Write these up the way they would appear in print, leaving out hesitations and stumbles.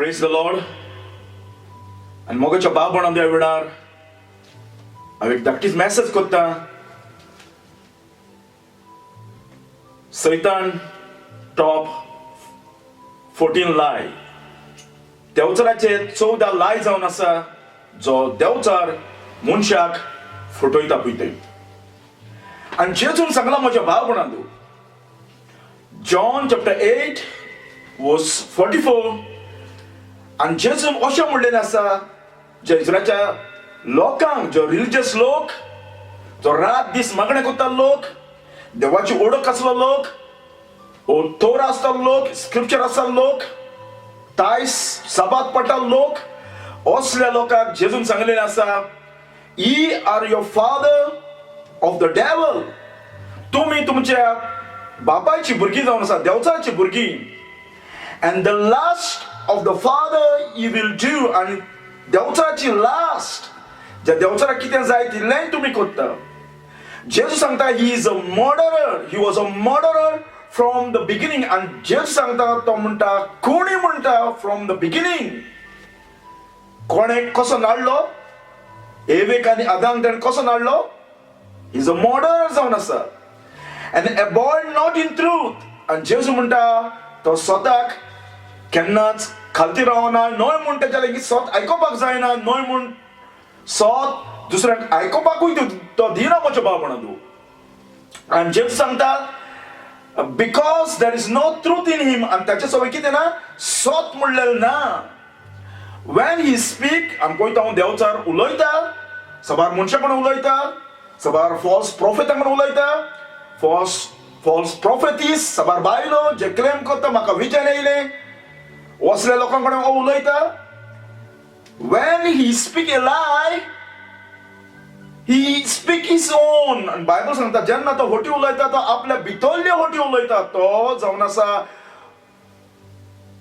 Praise the Lord. And mogacha babon on the evidar. Avec daktis message kotta. Satan top 14 lie. देवचाराचे 14 lie जावन आसा जो देवचार मनशाक फटोयता पळय. And जेजून सांगला म्हज्या भावपणांतू. John chapter 8 verse 44. And जेजून अशें म्हणलेलें आसा जे इस्रायलच्या लोकांक, जो रिलिजियस लोक, जो रात दीस मागणें करता लोक, देवाची ओळख आसलो लोक, ओ तोरा आसता लोक, स्क्रिप्चर आसता लोक, तायस साबात पडटा लोक, असल्या लोकांक जेजून सांगलेलें आसा, ye are your father of the devil. तुम्ही तुमच्या बापायची भुरगीं जावन आसा, देवचाराची भुरगीं. And the lust of the father you will do. And देवचाराची lust, ज्या देवचाराक कितें जाय तितलें तुम्ही करता. जेजू सांगता he is a murderer. He was a murderer from the beginning. And जेजू सांगता तो म्हणटा कोणी म्हणटा from the beginning. कोणे कसो नाडलो? एवेक आनी आदाम तेणें कसो नाडलो? He is a murderer जावन आसा. And abide not in truth. And जेजू म्हणटा तो स्वताक केन्नाच खालती रावना. नोय म्हणटा जाल्यार सोत आयकोपाक जायना. नोय म्हण सोत दुसऱ्याक आयकोपाकूय तो दिना म्हज्या भावपणांतू. आनी जेजू सांगता because there is no truth in him. आनी ताचे सवय कितें ना? सोत म्हणलेलें ना. वेन ही स्पीक, आमी पळयता हांव देवचार उलयता, सबार मनशां कडेन उलयता, सबार फॉल्स प्रॉफिटां कडेन उलयता, फॉल्स प्रॉफिटीस, सबार बायलो जे क्लेम करता म्हाका विजन येयलें, असल्या लोकां कडेन उलयता. When he speak A lie, he speak his on. आनी बायबल सांगता जेन्ना तो होटी उलयता तो आपल्या भितरल्यो होटी उलयता. तो जावन आसा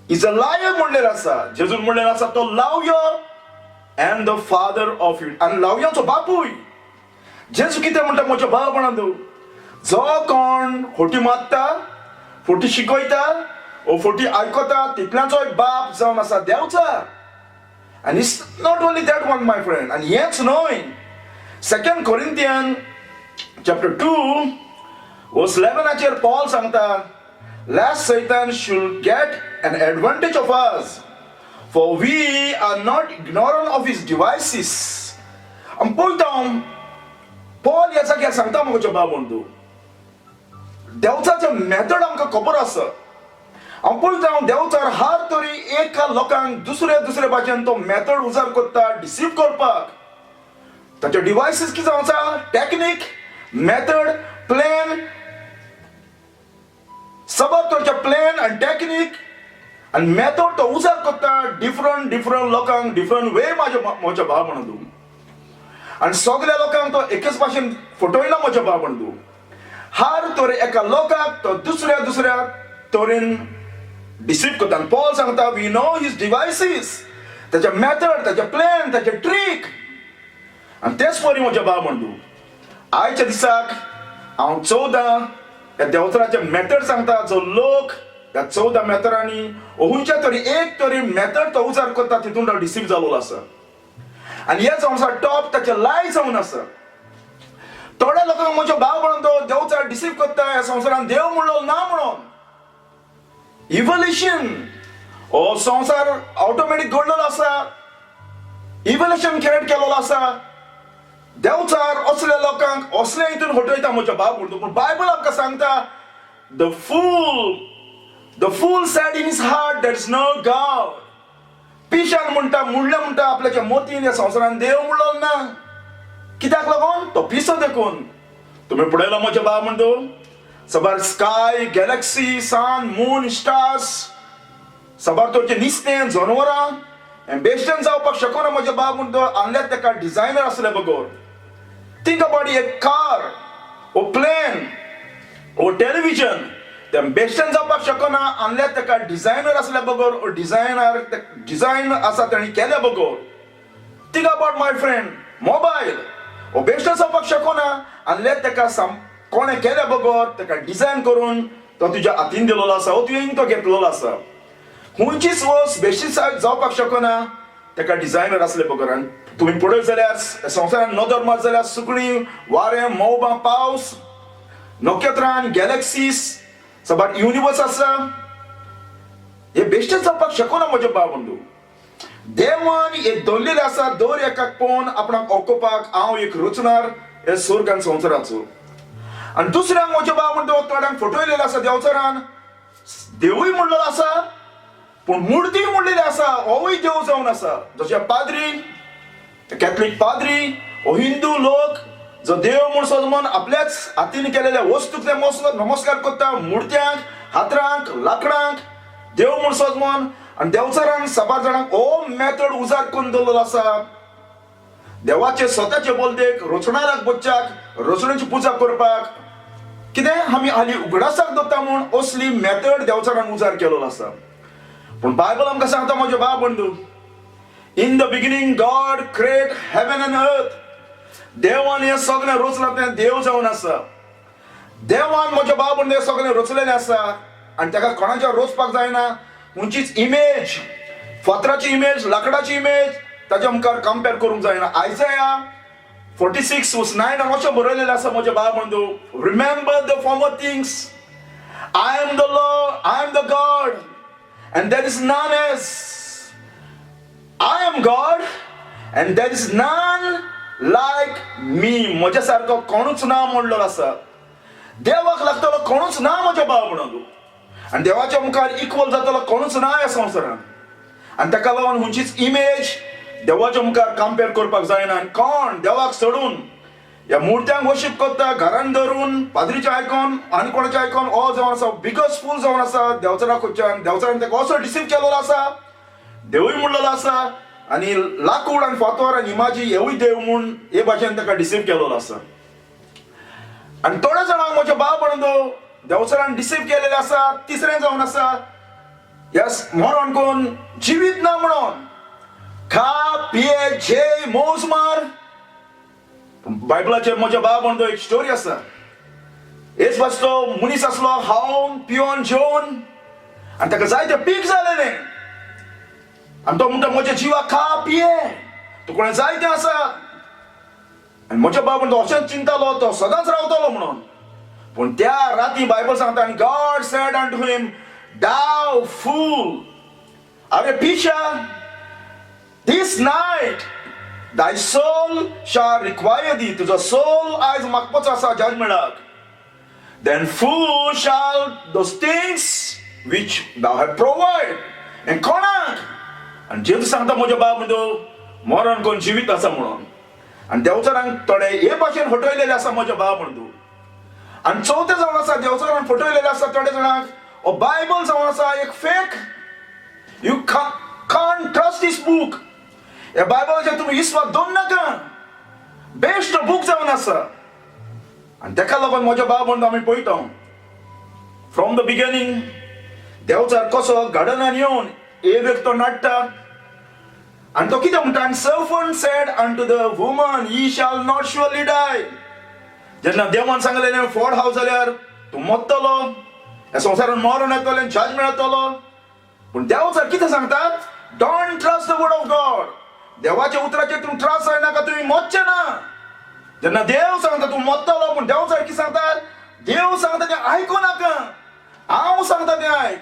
इज अ लायर म्हणलेलें आसा. जेजून म्हणलेलें आसा तो लावयो and the father of it. आनी लावयांचो बापूय. जेजू कितें म्हणटा म्हज्या भावपणांतू? जो कोण फोटी मारता, फोटी शिकयता, ओ फोटी आयकता, तितल्याचो एक बाप जावन आसा Devchar. And it's not only that one, my friend. And हेच न्हय. 2 Corinthians chapter 2 verse 11 Paul सांगता, lest Satan should get an advantage of us, for we are not ignorant of his devices. आमी पळयता पॉल ह्या जाग्यार सांगता म्हज्या भावपणांतू देवचाराचें मेथड आमकां खबर आसा. हांव पळयता देवचार हर तरी एका लोकांक दुसरे भाशेन तो मेथड उजार करता डिसीव करपाक. ताचे डिवायसीस कितें आसा? टेक्नीक, मेथड, प्लॅन, सबब तरेचे प्लॅन आनी टेक्नीक आनी मेथड तो उजार करता डिफरंट लोकांक डिफरंट वे म्हज्या भावपणांतू. आनी सगळ्या लोकांक तो एकेच भाशेन फटयना म्हज्या भावपणांतू. हर तरे एका लोकांक तो दुसऱ्या तरेन डिसीव करता. आनी पॉल सांगता वी नो हिज डिवायसीस, ताचे मेथड, ताचे प्लॅन, ताचे ट्रीक. आनी तेच परी म्हज्या भावपणांतू आयच्या दिसाक हांव 14 ह्या देवचाराचे मेथड सांगता. जो लोक ह्या 14 मेथडांनी खंयच्या तरी एक तरी मेथड तो उजार करता तितून तो डिसीव जाल्लो आसा. आनी हे जावन आसा टॉप ताचे लाय जावन आसा. थोड्या लोकांक म्हज्या भावपणांतू देवचार डिसीव करता ह्या संवसारान देव म्हणलो ना म्हणून. इव्होल्युशन हो संवसार ऑटोमॅटिक घडलेलो आसा. इव्होल्युशन क्रिएट केलेलो आसा. देवचार असल्या लोकांक असले हितून फटयता म्हज्या भावपणांतू. पूण बायबल आमकां सांगता the fool said in his heart there is no God. पिशान म्हणटा आपल्याच्या मोतीन ह्या संवसारान देव म्हणलो ना. कित्याक लागून? तो पिसो देखून. तुम्ही पळयलो म्हज्या भावपणांतू सबार स्काय, गॅलेक्सी, सन, मून, स्टार्स, सबार तरेचे निस्तें, जनवरां हें बेश्टेन जावपाक शकना म्हज्या भावपणांतू. आनल्यात ताका डिझायनर आसले बगर. Think about a car, or plane, or television. तें बेश्टेन जावपाक शकना आनल्यात ताका डिझायनर आसले बगर. ओ डिझायन आसा ताणी केले बगर. Think about my friend mobile. ओ बेश्टेन जावपाक शकना आनल्यात ताका कोणे केले बगर ताका डिझायन करून तो तुज्या हातीन दिलेलो आसा, ओ तुवें तो घेतलेलो आसा. खंयचीच वस्त बेश्टीच जावपाक शकना ताका डिझायनर असले बगर. आनी तुम्ही पळयत जाल्यार संवसारान नदर मात जाल्यार सुकणीं, वारें, मळबां, पावस, नखेत्रां, गॅलॅक्सीस, साबार युनिवर्स आसा, हे बेश्टेच जावपाक शकना म्हजे भाव बंधू. देवान हे दवरलेले आसा दर एकाक पळोवन आपणाक ओळखोवपाक हांव एक रचणार हे स्वर्ग आनी संवसाराचो. आनी दुसऱ्यांक म्हजे भाव बंधू थोड्यांक फटयलेले आसा देंवचारान. देवूय म्हणलेलो आसा पूण मुर्ती म्हणलेली आसा होवूय देव जावन आसा. जशे पाद्री, कॅथलीक पाद्री हो हिंदू लोक जो देव म्हूण सजमोन आपल्याच हातीन केलेल्या वस्तूक ते नमस्कार करता, मुर्त्यांक, हातरांक, लांकडांक देव म्हूण सजमोन. आनी देंवचारान साबार जाणांक हो मेथड उजार करून दवरलेलो आसा देवाचे स्वताचे बोलदेक रचणाराक बच्चाक रचणेची पुजा करपाक. कितें आमी हालीं उगडासाक दवरता म्हूण असली मेथड देंवचारान उजार केलेलो आसा. पूण बायबल आमकां सांगता म्हजे भाव बंधू, in the beginning God create heaven and earth. देवान हें सगळें रचलां तें देव जावन आसा. देवान म्हजे भाव बंधू हें सगळें रचलेलें आसा आनी ताका कोणाच्या रचपाक जायना. खंयचीच इमेज, फातराची इमेज, लांकडाची इमेज ताच्या मुखार कंपेर करूंक जायना. आयझाया 46:9 अशें बरयलेलें आसा म्हजे भाव बंधू, remember the former things, I am the Lord, I am the God and there is none else. I am God and there is none like me. म्हज्या सारको कोणूच ना म्हणलेलो आसा. देवाक लागतलो कोणूच ना म्हज्या भाव बंधू. आनी देवाच्या मुखार इक्वल जातलो कोणूच ना ह्या संवसारान. आनी ताका लागून खंयचीच इमेज देवाच्या मुखार कंपेर करपाक जायना. आनी कोण देवाक सोडून ह्या मुर्त्यांक वर्शीप करता, घरान धरून पाद्रीचे आयकोन आनी कोणाचे आयकोन हो जावन आसा बिगस्ट फूल जावन आसा देंवचारा कडच्यान. देंवचारान ताका असो डिसीव केलेलो आसा, देवूय म्हणलेलो आसा. आनी लाकूड आनी फातर आनी इमाजी हेवूय देव म्हूण हे भाशेन ताका डिसीव केलेलो आसा. आनी थोड्या जाणांक म्हजे भाव बंधू देंवचारान डिसीव केलेले आसा. तिसरें जावन आसा यस मरण कोण जिवीत ना म्हणून खा पिये जेय मौज मार. बायबलाचेर म्हज्या भाव बंधू एक स्टोरी आसा. हेच भाशेचो मनीस आसलो खावन पिवन जेवन आनी ताका जायते पीक जालेले. आनी तो म्हणटा म्हज्या जिवाक खा पिये तुका जायतें आसा. आनी म्हज्या भाव बंधू अशेंच चिंतालो तो सदांच रावतलो म्हणून. पूण त्या राती बायबल सांगता आनी गॉड सेड अनटू हिम, thou fool, अरे पिशा, this night thy soul shall require thee. तुजो सोल आयज मागपाचो आसा जजमेंटाक. Then fool shall those things which thou have provided. हें कोणाक? आनी जेजू सांगता म्हज्या भाव बंधू मरण कोण जिवीत आसा म्हणून. आनी देंवचारांक थोडे हे भाशेन फटयलेले आसा म्हज्या भाव बंधू. आनी चवथे जावन आसा देंवचारान फटयलेले आसा थोडे जाणांक हो बायबल जावन आसा एक fake. You can't trust this book. ह्या बायबलाचेर तुमी विस्वास दवरनाका नाका, बेस्ट बूक जावन आसा. आनी ताका लागून म्हज्या भाव बंधू आमी पळयता फ्रॉम द बिगिनिंग देंवचार कसो गार्डनान येवन एक तो नाडटा. आनी तो कितें म्हणटा, आनी serpent said unto the woman ye shall not surely die. जेन्ना देवान सांगलेलें फोड हाव जाल्यार तूं मरतलो, ह्या संवसारान मरण येतलें, जजमेंट येतलो. पूण देंवचार कितें सांगता, don't trust the word of God. देवाच्या उतराचेर तूं त्रास जायनाका, तुवें मरचें ना. जेन्ना देव सांगता तूं मरतलो, पूण देंवचार कितें सांगता, देव सांगता तें आयकूं नाका, हांव सांगता तें आयक.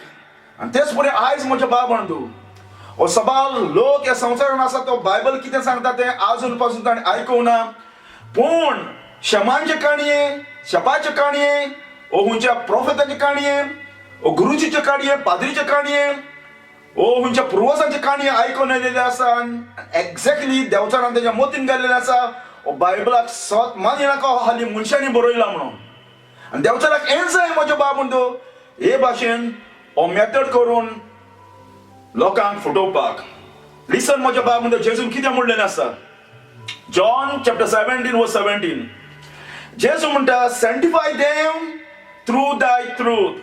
आनी तेच पुरे आयज म्हजे भाव बंधू हो सबाल लोक ह्या संवसारान आसा तो बायबल कितें सांगता तें आजून पासून ताणें आयकूंक ना. पूण शमांचे काणये, शपाचे काणये, ओ खंयच्या प्रोफेटाचे काणये, ओ गुरुजीचे काणये, पाद्रीचे काणये, ओ खंयच्या पुर्वजांचे काणये आयकून येयलेले आसा. एक्झॅक्टली देंवचारान तेज्या मोतीन घाल्लेले आसा. हो बायबलाक सत मानिनाका हो हालीं मनशांनी बरयला म्हणून. आनी देंवचाराक हें जाय म्हज्या भाव बंधू हे भाशेन हो मेथड करून लोकांक फटोवपाक. लिसन म्हज्या भाव बंधू जेजून कितें म्हणलेलें आसा. जॉन चॅप्टर 17:17 जेजू म्हणटा, सेंटिफाय देम थ्रू दाय ट्रूथ,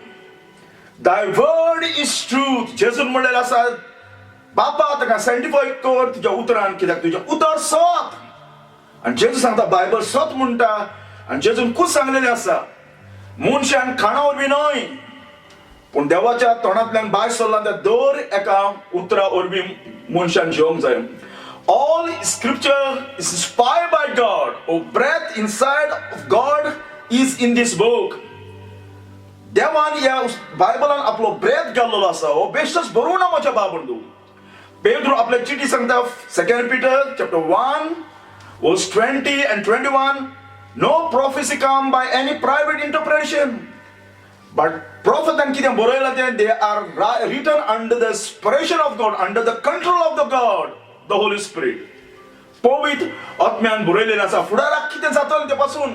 दाय वर्ड इज ट्रूथ. जेजून म्हणलेलें आसा बापा ताका सेंटिफाय कर तुज्या उतरान, कित्याक तुजें उतर सत. आनी जेजू सांगता बायबल सत म्हणटा. आनी जेजून खूब सांगलेलें आसा मनशान खाणा वरवीं न्हय पूण देवाच्या तोंडांतल्यान भायर सरला त्या दर एका उतरा वरवीं मनशान जिवंक जाय. All scripture is inspired by God. Oh, breath inside of God is in this book. देवान ह्या बायबलान आपलो ब्रेथ घाल्लेलो आसा. हो बेश्टच बरोवन ना म्हज्या बाबंडू. पेद्रो आपल्या चिटी सांगता, 2 Peter chapter 1 verse 20 and 21. No prophecy come by any private interpretation. But prophetan कितें बरयलां तें, they are written under the inspiration of God, under the control of the God, the Holy Spirit. पवित्र आत्म्यान बरयलेलें आसा. फुडाराक कितें जातलें तें पासून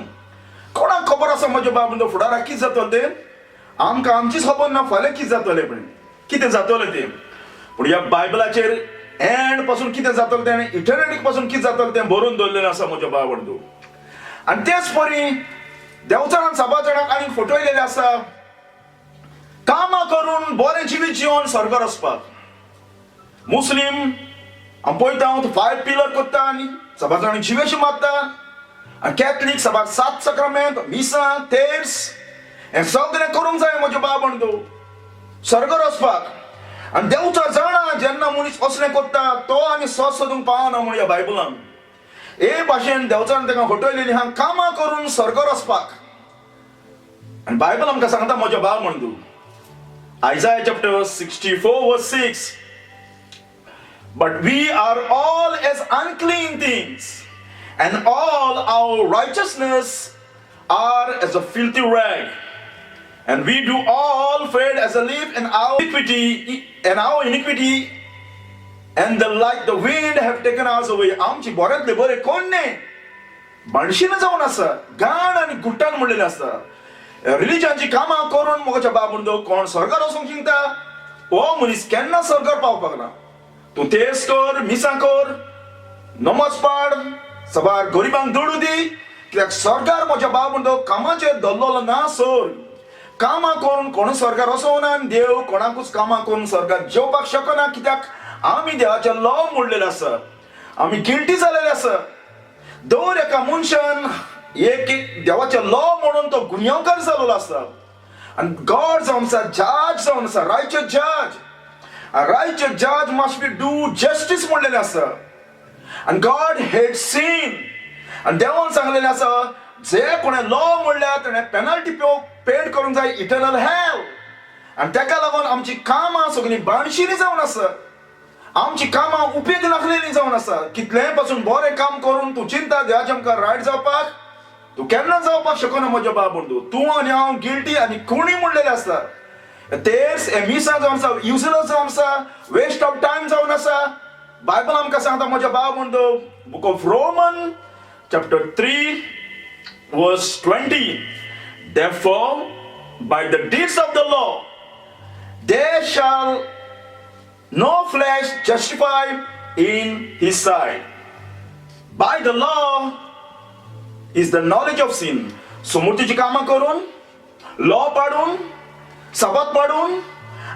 कोणाक खबर आसा म्हज्या बाबंडू फुडाराक कितें जातलें तें? आमकां आमचीच खबर ना फाल्यां कितें जातलें, पण कितें जातलें तें. पूण ह्या बायबलाचेर एंड पासून कितें जातलें तें आनी इटर्निटी पासून कितें जातलें तें बरोवन दवरलेलें आसा म्हज्या बाबंडू. आनी तेच परी देवचारान सभाजणांक आनीक फटयलेलें आसा, कामां करून बरें जिवीत जिवन स्वर्गार वचपाक. मुस्लीम आमी पळयता 5 पिलर करता आनी सभाजणांक जिवेशी मारता. आनी कॅथलीक सभाक 7 सक्रमेंट, मिसां, तेर्स हें सगळें करूंक जाय म्हज्या बाबंडू स्वर्गार वचपाक. आनी देवचार जाणा जेन्ना मनीस असलें करता तो आनी सत सोदूंक पावना म्हूण ह्या बायबलान. हे भाशेन देवचारान ताका फटयलेलीं आहा कामां करून स्वर्गार वचपाक. आनी बायबल आमकां सांगता म्हज्या बाबंडू, Isaiah chapter 64 verse 6. But we are all as unclean things, and all our righteousness are as a filthy rag. And we do all fade as a leaf, and our iniquity and the like the wind have taken us away. आमची बऱ्यांतले बरे कोण नाही, बाणशीन जावन आसा, घाण आनी गुट्टान म्हणलेलें आसा. रिलिजनची कामां करून मोगाच्या बाबंडो कोण स्वर्गार वचूंक चिंता, हो मनीस केन्ना स्वर्गार पावपाक ना. तूं तेस कर, मिसां कर, नमाज पाड, सभार गरिबांक दडू दी, कित्याक स्वर्गार म्हज्या बाबंडो कामाचेर दल्लोलो ना सोर. कामां करून कोण स्वर्गार वचोना आनी देव कोणाकूच कामां करून स्वर्गार जेवपाक शकना, कित्याक आमी देवाचे लॉ मोडलेले आसा, आमी गिल्टी जालेले आसा. दर एका मनशान एक देवाचे लॉ म्हणून तो गुन्यांवकार जाल्लो आसा. आनी गॉड जावन आसा, जज जावन आसा, रायचस जज. रायचस जज मस्ट बी डू जस्टीस म्हणलेलें आसा. आनी गॉड हेट सीन. आनी देवान सांगलेलें आसा, जे कोणें लॉ म्हणल्या ताणें पेनल्टी पेड करूंक जाय, इटर्नल हेल. आनी ताका लागून आमची कामां सगळीं बाणशिनी जावन आसा, आमची कामां उपेग लागलेलीं जावन आसा. कितलेंय पासून बरें काम करून तूं चिंता देवाचें आमकां रायट जावपाक, तूं केन्ना जावपाक शकना म्हज्या बाबंडू. तूं आनी हांव गिल्टी आनी खुणी म्हणलेलें आसा. तेर्स हे मिसां जावन आसा, युजलेस जावन आसा, वेस्ट ऑफ टायम जावन आसा. बायबल आमकां सांगता म्हज्या बाबंडू, book of Roman chapter 3 verse 20. Therefore, by the deeds of the law, there shall no flesh justify in his sight. By the law is the knowledge of sin. समृद्धीची कामां करून, law पाडून, सबात पाडून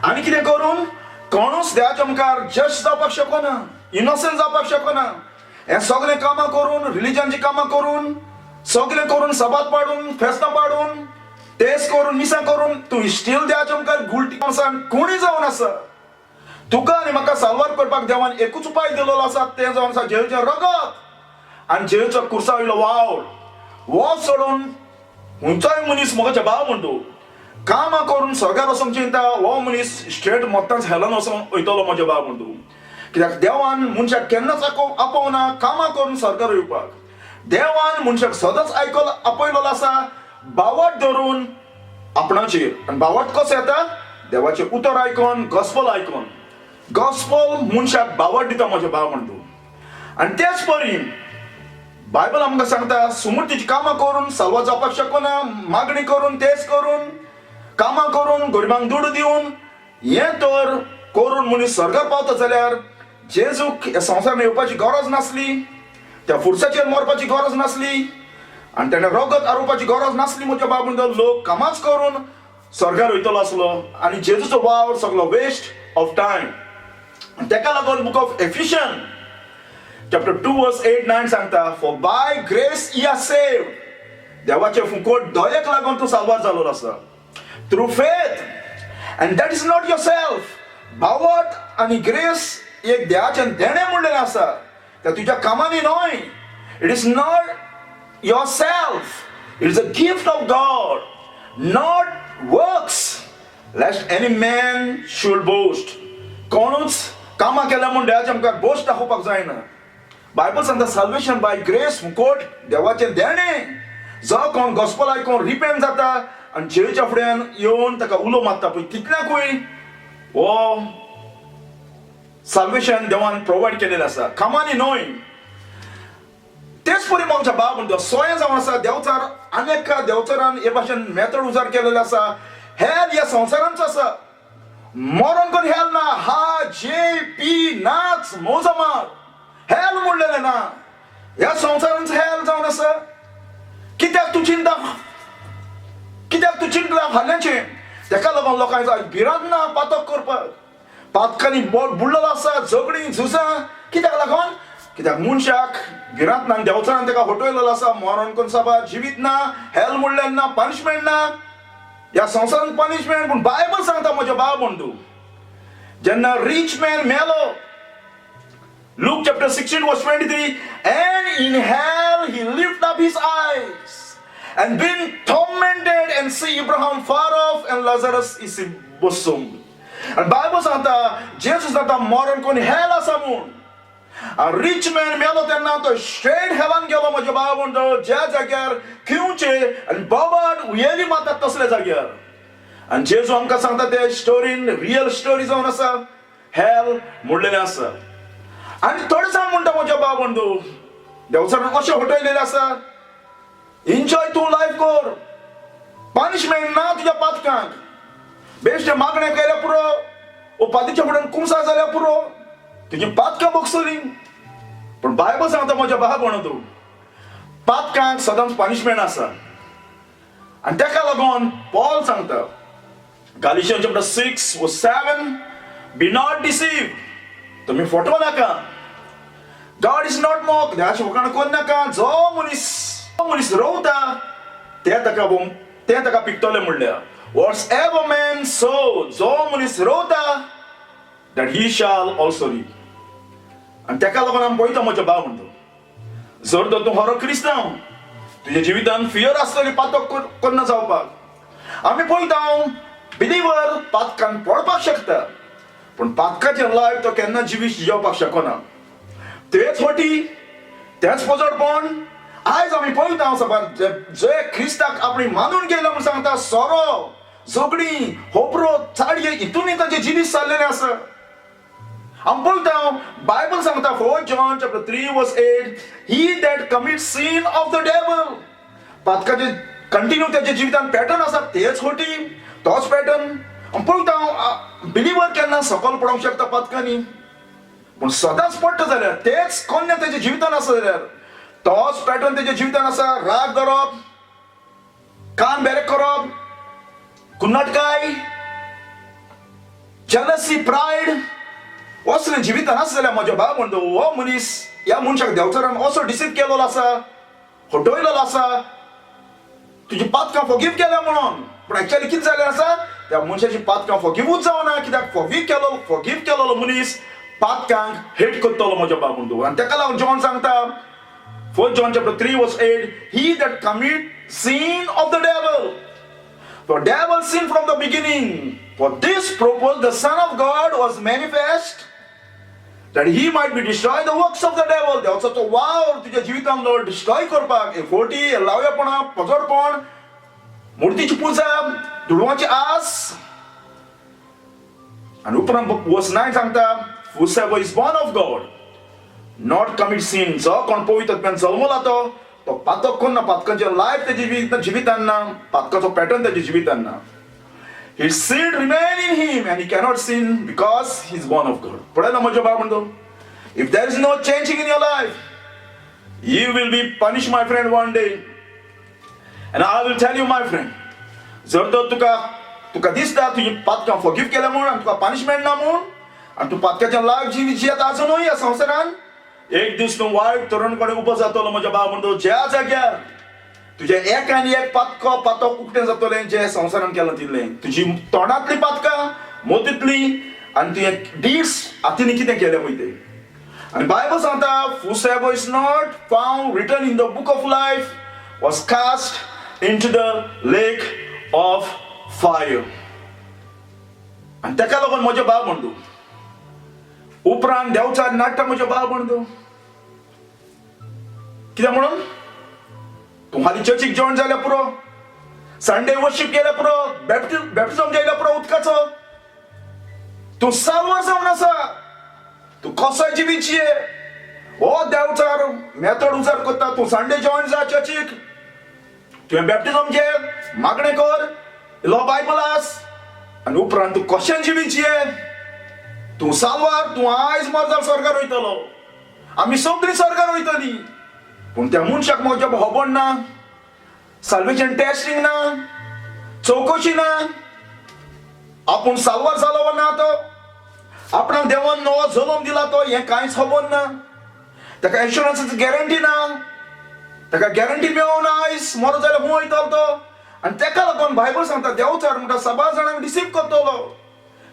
आनी कितें करून कोणूच देवाच्या मुखार जज जावपाक शकना, इनोसंट जावपाक शकना. हें सगळें कामां करून, रिलिजनची कामां करून, सगळें करून, सबात पाडून, फेस्तां पाडून, तेस करून, मिसां करून तूं स्टील देवाच्या मुखार गुल्टी आसा, कोणी जावन आसा. तुका आनी म्हाका साल्वार करपाक देवान एकूच उपाय दिलेलो आसा, तें जावन आसा जेजूचें रगत आनी जेजूचो कुर्सा वयलो वावर. वो सोडून खंयचोय मनीस मोगाच्या बाबंडू कामां करून स्वर्गार वचूंक चिंता, हो मनीस स्ट्रेट मोत्तांच हेलान वचूंक वयतलो म्हज्या बाबंडू. कित्याक देवान मनशाक केन्नाच आपोवना कामां करून स्वर्गार येवपाक. देवान मनशाक सदांच आपयलेलो आसा बावट धरून आपणाचेर. आनी बावट कसो येता? देवाचें उतर आयकून, गॉस्पल आयकून. गॉस्पल मनशाक बावट दिता म्हज्या बाबंडू. आनी तेच परी बायबल आमकां सांगता, सुमृतीची कामां करून साल्वा जावपाक शकना, मागणी करून, तेच करून, कामां करून, गरिबांक दूड दिवन, हें तर करून मनीस स्वर्गार पावता जाल्यार जेजूक ह्या संवसारांत येवपाची गरज नासली, त्या फुरसाचेर मरपाची गरज नासली, आनी ताणें रगत आरोवपाची गरज नासली म्हज्या बाबंडो. लोक कामांच करून स्वर्गार वयतलो आसलो आनी जेजूचो वावर सगळो वेस्ट ऑफ टायम. ताका लागून बुक ऑफ एफिशियन chapter 2 verse 8-9 सांगता, for by grace ye are saved. देवाचे फुकट दयेक लागून तूं साल्वार जाल्लो आसा. through faith, And that is not yourself. भावत आणि ग्रेस एक देवाचें देणे म्हणलेलें आसा. त्या तुज्या कामांनी न्हय. It is not yourself. It is a gift of God, not works, lest any man should boast. कोणूच कामां केल्या म्हूण देवाचें आमकां बोस्ट दाखोवपाक जायना. बायबल सांगता salvation by grace, मुकोट देवाचें देणें. जो कोण गॉस्पल आयकून रिपेंट जाता आनी जेजूच्या फुड्यान येवन ताका उलो मारता पळय, तितल्याकूय हो salvation देवान प्रोवायड केलेलें आसा, कामांनी न्हय. तेच परी आमच्या बाब स्वयं जावन आसा. देवचार अनेक देवचारान हे भाशेन मेथड उजार केलेले आसा. हेल ह्या संवसारांचो आसा. मरण करून हेल ना. हा जे पी नाच मोज मार हेल म्हणलेलें ना. ह्या संवसारांचो हेल जावन आसा. कित्याक तूं चिंतला फाल्यांचें? तेका लागून लोकांचो भिरांत ना पातक करपाक. पातकांनी बुडलेलो आसा, झगडीं झुजां. कित्याक लागून? कित्याक मनशाक भिरांत ना. देवचारान तेका फटयलेलो आसा. मरण करून साबा जिवीत ना, हेल म्हणलें ना, पनिशमेंट ना. ह्या संवसारांत पनिशमेंट. पूण बायबल सांगता म्हज्या भाव बंधू, जेन्ना रिच मॅन मेलो, Luke chapter 16 verse 23, and in hell he lifted up his eyes and been tormented and see Abraham far off and Lazarus is in bosom. And Bible सांगता Jesus सांगता मरण कोण hell आसा म्हूण. A rich man मेलो तेन्ना तो straight heaven गेलो म्हज्या भाव बंधू. ज्या जाग्यार खिवचे आनी बोबाड उयेली मारतात तसल्या जाग्यार. आनी जेजू आमकां सांगता ते स्टोरीन रियल स्टोरी जावन आसा. hell म्हणलेलें आसा. आणि थोडे जाण म्हणटा म्हज्या भाव बंधू, देवचारान अशें फटयलेलें आसा. एन्जॉय तूं लायफ कर. पनिशमेंट ना तुज्या पातकांक. बेश्टे मागणें केल्या पुरो, ओ पातीच्या फुड्यान कुमसा जाल्या पुरो, तुजी पातकां बोगसली. पूण बायबल सांगता म्हज्या भाव बंधू, पातकांक सदांच पनिशमेंट आसा. आनी तेका लागून पॉल सांगता Galatians chapter 6 verse 7, be not deceived. तुम्ही फटवू नाका. God is not mocked. देवाचें फकाण करूं नाका. जो मनीस रोवता ते ताका पिकतले म्हणल्या. Whatsoever man sows, जो मनीस रोवता that he shall also reap. आनी तेका लागून आमी पळयता म्हज्या भाव म्हणटा, जर तर तूं खरो क्रिस्तांव, तुज्या जिवितांत फियर आसतली पातक कन्ना जावपाक. आमी पळयता बिलीवर पातकान पडपाक शकता, पण पातकाचें लायफ तो केन्ना जिवीत जेवपाक शकना. तेच फोटी, तेच पोजडपण आयज आमी पळयता. जे क्रिस्ताक आपणी मानून गेलो म्हूण सांगता, सोरो झगडीं होबरो चाडये हितूनय तांचें जिवीत जाल्लेलें आसा. आमी पळयता बायबल सांगता 4 John chapter 3 verse 8, he that commits sin of the devil. पातकाचें कंटिन्यू तेच्या जिवितांत पॅटर्न आसा. तेच फोटी, तोच पॅटर्न. आमी पळयता बिलीवर केन्ना सकल पडोंक शकता पातकांनी, पूण सदांच पडटा जाल्यार तेच कन्या तेच्या जिवितांत आसा जाल्यार तोच पॅटर्न तेच्या जिवितांत आसा. राग धरप, कान बेरेक करप, कुन्नटकाय, जेलसी, प्रायड असलें जिवितांत आसा जाल्यार म्हज्या भाव म्हणटा, हो मनीस ह्या मनशाक देवचारान असो डिसीव केलेलो आसा, फटयलेलो आसा, तुजी पातकां फॉरगिव केल्या म्हणून. पूण एक्चुअली कितें जालें आसा, त्या मनशाची पातकां फॉरगिवूच जावना. कित्याक फॉरगिव केलेलो मनीस पातकांक हेट करतलो म्हज्या भाव बंधू. आनी तेका लागून जॉन सांगता 4 John chapter 3 verse 8, he that commit sin of the devil, for devil sinned from the beginning. For this purpose the Son of God was manifest, that he might be destroy the works of the devil. देवाचो वावर तुज्या जिवितांतलो destroy करपाक. हे forty, हे लाव्यापणां, पजरपण, मुर्तीची पुजा, दुडवांची आस. आनी उपरांत verse 9 सांगता, whosoever is born of God not commit sin. जो कोण पवित्रत्वान जल्मला तो पातक करना. पातकांचें लायफ तेच्या जिवितांत ना. पातकाचो पॅटर्न तेच्या जिवितांत ना. His seed remain in him and he cannot sin because he is born of God. पळयला म्हज्या भाव म्हणतो, if there is no changing in your life, you will be punished, my friend, one day. And I will tell you, my friend, जर तर तुका दिसता तुजी पातकां forgive केल्या म्हूण आनी तुका पनिशमेंट ना म्हूण, आनी तूं पातकाचें लायफ जियेता आजुनूय ह्या संवसारांत, एक दीस तूं वायट तरुण कडेन उबो जातलो म्हज्या भाव म्हणतो. ज्या जाग्यार तुझे एक आनी एक पातो उकटें जातलें जे संवसारान केलां तितलें. तुजी तोंडांतली पातकां मोतींतली आनी तुवें डिड्स हातीन कितें केलें पळय तें. आनी बायबल सांगता, whosoever is not found written in the book of life was cast into the lake of fire. आनी तेका लागून म्हजे बाब म्हण तूं. उपरांत देवचार नाडटा म्हजे बाब म्हण तूं. कित्याक म्हणून तूं हालीं चर्चीक जॉयन जाल्यार पुरो, संडे वर्शीप केल्यार पुरो, बॅप्टिझम जायला पुरो उदकाचो. तूं साल्वार जावन आसा. तूं कसोय जिवीची हो देवचार मेथड उजार करता. तूं संडे जॉयन जा चर्चीक, तुवें बॅप्टिझम घे, मागणें कर, इल्लो बायबल आस, आनी उपरांत तूं कशें जिवीची तूं साल्वार. तूं आयज मर स्वर्गार वयतलो, आमी सगळीं स्वर्गार वयतलीं. पूण त्या मनशाक म्हज्या खबर ना, साल्वेशन टेस्टिंग ना, चवकशी ना, आपूण साल्वार जालो वा ना तो, आपणाक देवान नवो जल्म दिला तो हें कांयच खबर ना, ताका इन्शुरन्साची गॅरंटी ना, ताका गॅरंटी मेळोना आयज मरो जाल्यार खूंय वयतलो तो. आनी ताका लागून बायबल सांगता देवचार म्हणटा सबार जाणांक डिसीव करतलो,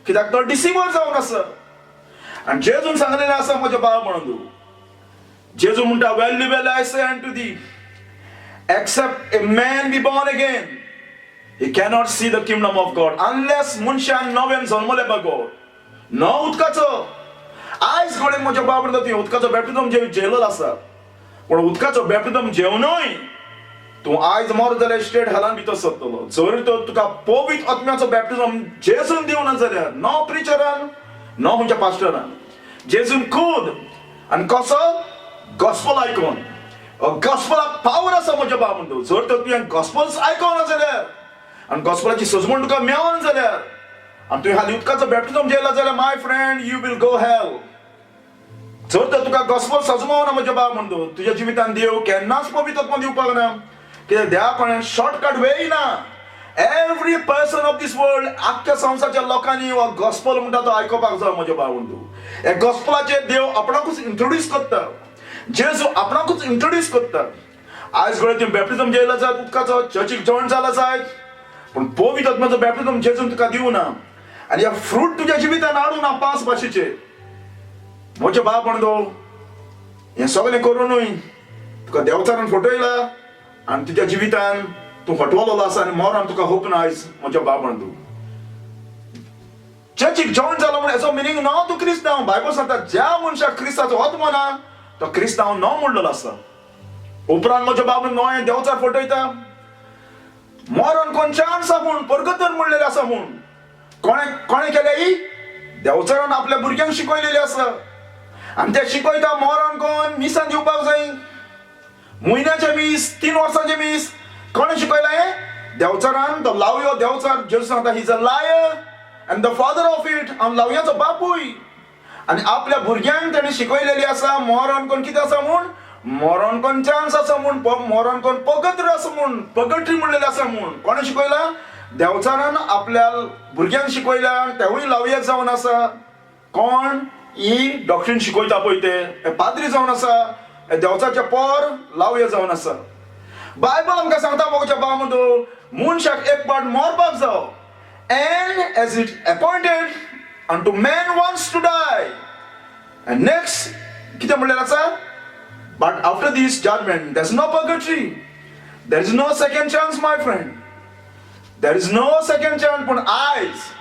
कित्याक तो डिसिवर जावन आसा. आनी जेजून सांगलेलें आसा म्हज्या बाब म्हणून तूं. जेजू म्हणटा, verily verily I say unto thee, except a man be born again, he cannot see the kingdom of God. Unless मनशान नव्यान जल्मलें बगोर न उदकाचो. आयज घडये म्हज्या बाब म्हणटा तुवें उदकाचो बॅप्टिझम जेवलेलो आसा, पूण उदकाचो बॅप्टिझम जेवनूय तूं आयज मर जाल्यार स्ट्रेट हेलान भितर सरतलो. जर तर तुका पवित्र आत्म्याचो बॅप्टिझम जेजून दिवना जाल्यार, न प्रिचरान न खंयच्या पास्टरान, जेजून खुद. आनी कसो? गॉस्पल आयकून. गॉस्पलाक पावर आसा म्हज्या बाब म्हणटा. जर तर तुवें गॉस्पल्स आयकना जाल्यार आनी गॉस्पलाची सजमण तुका मेळना जाल्यार आनी तुवें हालीं उदकाचो बॅप्टिझम जेयला जाल्यार माय फ्रेंड यू विल गो हेल. जर तर तुका गॉस्पल सजमवना म्हज्या बाब म्हणटा, तुज्या जिवितान देव केन्नाच पवित्र आत्मा दिवपाक ना. कित्याक देवा कोणें शॉर्टकट वेय ना. Every person of this world, आख्ख्या संवसाराच्या लोकांनी हो गॉस्पल म्हणटा तो आयकोपाक जाय म्हज्या बाब म्हणटा. हे गॉस्पलाचेर देव आपणाकूच इंट्रोड्यूस करता. जेजू आपणाकूच इंट्रोड्यूस करता. आयज घडये तुवें बॅप्टिझम जेयला जायत उदकाचो, चर्चीक जॉयन जाला जायत, पूण पवित्र आत्म्याचो बॅप्टिझम जेजून तुका दिवना. आनी हे फ्रूट तुज्या जिवितान हाडूं ना 5 भाशेचे. म्हजे बाब म्हणतो हें सगळें करूनय तुका देवचारान फटयला आनी तुज्या जिवितान तूं फटवलेलो आसा आनी मरण तुका होप ना आयज म्हज्या बाब म्हणतो. चर्चीक जॉयन जालो म्हण हेचो मिनींग ना तूं क्रिस्तांव. बायबल सांगता ज्या मनशाक क्रिस्ताचो आत्मो ना तो क्रिस्तांव न म्हणलेलो आसा. उपरांत म्हज्या बाब नोय देवचार फटयता. मरण कोणच्यान आसा म्हूण परगतर म्हणलेलें आसा म्हूण. कोणें केलें ही? देवचारान आपल्या भुरग्यांक शिकयलेलें आसा. आनी ते शिकयता मरण कोण मिसान दिवपाक जाय, म्हयन्याचे मीस, 3 वर्सांचे मीस. कोणें शिकयलां हें? देवचारान. तो लावयो देवचार जेजू सांगता he is a liar and the father of it. आनी लावयाचो बापूय. आनी आपल्या भुरग्यांक ताणें शिकयलेली आसा मरण कोण कितें आसा म्हूण. मरण कोण चान्स आसा म्हूण, मरण कोण पगत्र आसा म्हूण, पगट्री म्हणलेलें आसा म्हूण. कोणें शिकयलां? देवचारान आपल्या भुरग्यांक शिकयल्या. तेवूय लावयेक जावन आसा. कोण? ही डॉक्ट्रीन शिकयता पळय ते पाद्री जावन आसा. देवचारचे पोर लावये जावन आसा. बायबल आमकां सांगता म्हज्या बाब म्हणतो मनशाक एक पाट मरपाक जावो. And as it appointed unto man once to die, and next कितें म्हणलेलें आसा? But after this judgment there is no purgatory, there is no second chance my friend, there is no second chance. पूण आयज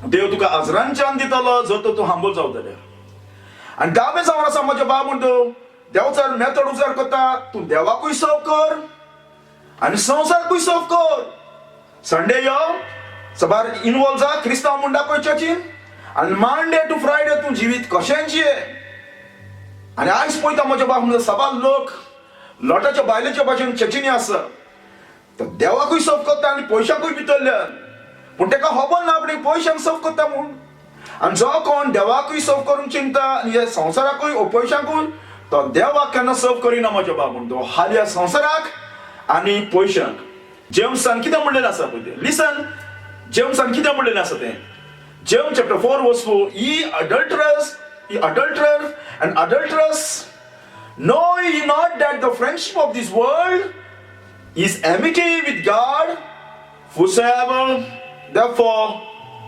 देव तुका अजरान चान दितलो जर तर तूं हांबूल जावतलें. आनी दावे जावन आसा म्हज्या बाब म्हणतो देवचार मेथड उजार करता. तूं देवाकूय सर्व कर आनी संवसारकूय सर्व कर. संडे यो सबार इनवॉल्व जा, क्रिस्तांव म्हणटा पळय चर्चीन, आनी मांडे टू फ्रायडे तूं जिवीत कशें जिये. आनी आयज पळयता म्हज्या बाब म्हणटा सबार लोक लोटाच्या बायलेच्या भाशेन चर्चीनी आसा. तो देवाकूय सर्व करता आनी पयशांकूय भितरल्यान. पूण ताका खबर ना आपणे पयशांक सर्व करता म्हूण. आनी जो कोण देवाकूय सर्व करूंक चिंता आनी हे संवसाराकूय पयशांकूय, तो देवाक केन्ना सर्व करिना म्हज्या बाब म्हणटा. हाल्या संवसाराक आनी पयशांक. जेम्सान कितें म्हणलेलें आसा पळय तें. लिसन, जेम्सान कितें म्हणलेलें आसा तें. James chapter 4 verse 4. Ye adulterers and adulteress, know ye not that the friendship of this world is enmity with God. Whosoever therefore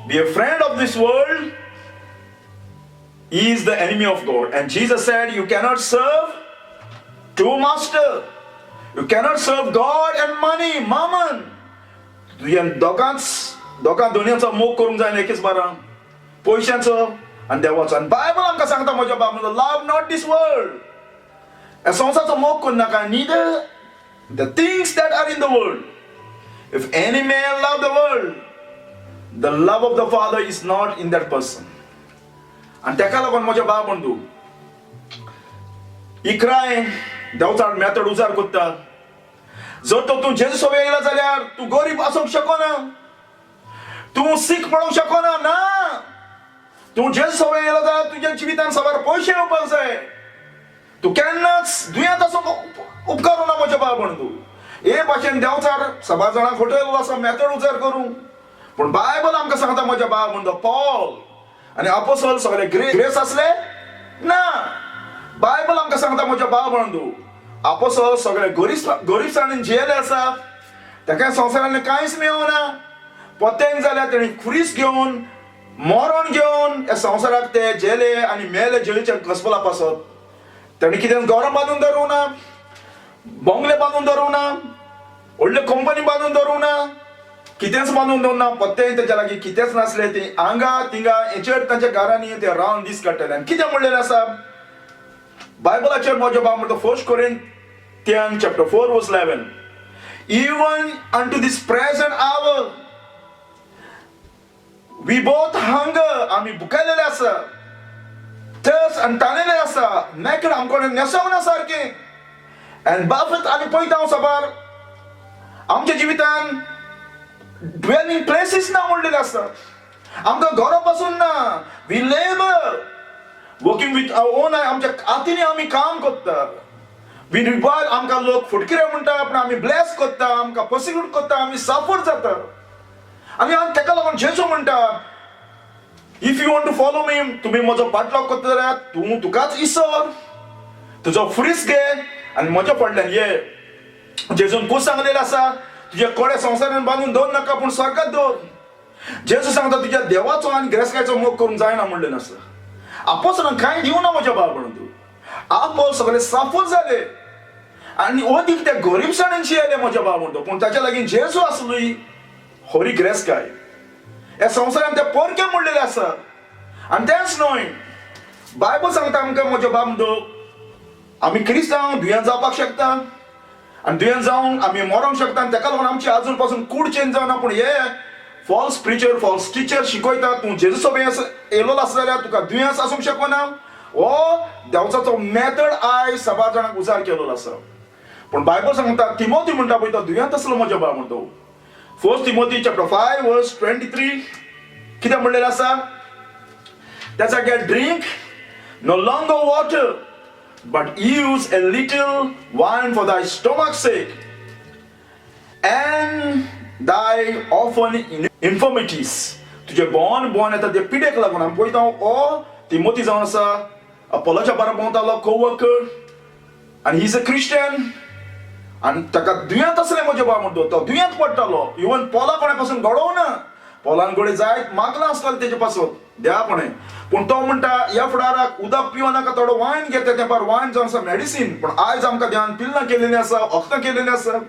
be a friend of this world is the enemy of God. And Jesus said, you cannot serve two masters. You cannot serve God and money, mammon. दोगां दोनयांचो मोग करूंक जायना एकेच बारां, पयशांचो आनी देवाचो. आनी Bible आमकां सांगता म्हज्या बाबा, लव नॉट दिस वर्ल्ड. ह्या संवसाराचो मोग करनाका, neither the things that are in the world. If any man love the world, the love of the Father is not in that person. आनी तेका लागून म्हज्या बाब बंधू, इकराय देवचार मेथड उजार करता. जर तो तूं जेजू सोबत येयला जाल्यार तूं गरीब आसूंक शकना, तूं सीख पडोवंक शकना. ना, तूं जेजू सोबत येयला जाल्यार तुज्या जिवितान सवार पयशे येवपाक जाय. तूं केन्नाच दुयेंत आसूंक उपकारूं ना म्हज्या बाब बंधू. हे भाशेन देवचार सभा जाणांक होटल असो मेथड उजार करूं. पूण बायबल आमकां सांगता म्हज्या बाब बंधू, पॉल आनी अपोस्टल सगळे ग्रेस आसले ना. बायबल आमकां सांगता म्हज्या बाब बंधू, अपोस्टल सगळे गरीबसाणीन जियेले आसा. ताका संवसारांतलें कांयच मेळना. पत्यांक जाल्यार तेणी खुरीस घेवन मरण घेवन ह्या संवसाराक ते जेले आनी मेले जेलीच्या घसपला पासत. तेणी कितें घरां बांदून दवरूं ना, बंगले बांदून दवरूं ना, व्हडले कंपनी बांदून दवरूं ना, कितेंच बांदून दवरूं ना. पत्तें तेच्या लागीं कितेंच नासलें. ती हांगा थिंगा हेचेर तांच्या घरांनी ते रावन दीस काडटाले. आनी कितें म्हणलेलें आसा बायबलाचेर म्हज्या बाब म्हणटा, 1 Corinthians chapter 4 verse 11, even unto this present hour we both hunger, आमी भुकेलेले आसा, thirst आनी ताणेले आसा, naked आमकोण नेसवना सारके, and buffet आमी पळयता हांव साबार आमच्या जिवितान dwelling places ना म्हणलेले आसा. आमकां घरा पासून ना. we labor working with our own, आमच्या हातींनी आमी काम करता. we revile, आमकां लोक फुटकिरे म्हणटा, पूण आमी ब्लेस करता, आमकां पर्सिक्यूट करता, आमी सफर जाता. आनी तेका लागून जेजू म्हणटा, if you want to follow me, तुमी म्हजो पाटलाव करता जाल्यार तूं तुकाच इसर, तुजो फ्रीस घे आनी म्हज्या फाटल्यान ये. जेजून खूब सांगलेलें आसा, तुजे कोडे संवसारान बांदून दवर नाका, पूण स्वर्गांत दवर. जेजू सांगता, तुज्या देवाचो आनी गिरेस्तकाचो मोग करूंक जायना म्हणलेलें आसा. अपोस्तलांक कांय दिवना म्हज्या बाबा. आपोल सगळे सफर जाले आनी अदीक ते गरीबसाणींची येयले म्हज्या बाबा. पूण ताच्या लागीं जेजू आसली खरी गिरेस्तकाय. ह्या संवसारान ते परके म्हणलेले आसा. आनी तेंच न्हय, बायबल सांगता आमकां म्हज्या बाबा, आमी क्रिस्तांव दुयेंत जावपाक शकता आनी दुयेंत जावन आमी मरोंक शकता. आनी तेका लागून आमची आजून पासून कूड चेंज जावना. पूण हे फॉल्स प्रिचर, फॉल्स टिचर शिकयता, तूं जेजू सोबत येयलो आसा जाल्यार तुका दुयेंस आसूंक शकना. हो देवचाचो मेथड आयज सभा जाणांक उजार केलो आसा. पूण बायबल सांगता, तिमोथी म्हणटा पळय तो दुयेंत आसलो म्हज्या बाब म्हणटा. 1 Timothy chapter 5 verse 23 कितें म्हणलेलें आसा, त्या जाग्यार drink no longer water but use a little wine for thy stomach's sake and thy often infirmities. तुजे बोन येता ते पिडेक लागून. आमी पळयता हो तिमोथी जावन आसा, अपोलोच्या बारा भोंवतालो, कोवर्कर, आनी ही इज अ क्रिश्चियन. आनी ताका दुयेंत आसलें म्हज्या बाब म्हणटा. तो दुयेंत पडटालो. इवन पोला कोणे पासून घडोवना. पोलान गोडे जायत मागलां आसतालें तेजे पासून देवापणे. पूण तो म्हणटा, ह्या फुडाराक उदक पिवं नाका, थोडो वायन घे. त्या तेंपार वायन जावन आसा मेडिसीन. पूण आयज आमकां देवान पिल्लां केलेलीं आसा, वखदां केलेलीं आसा.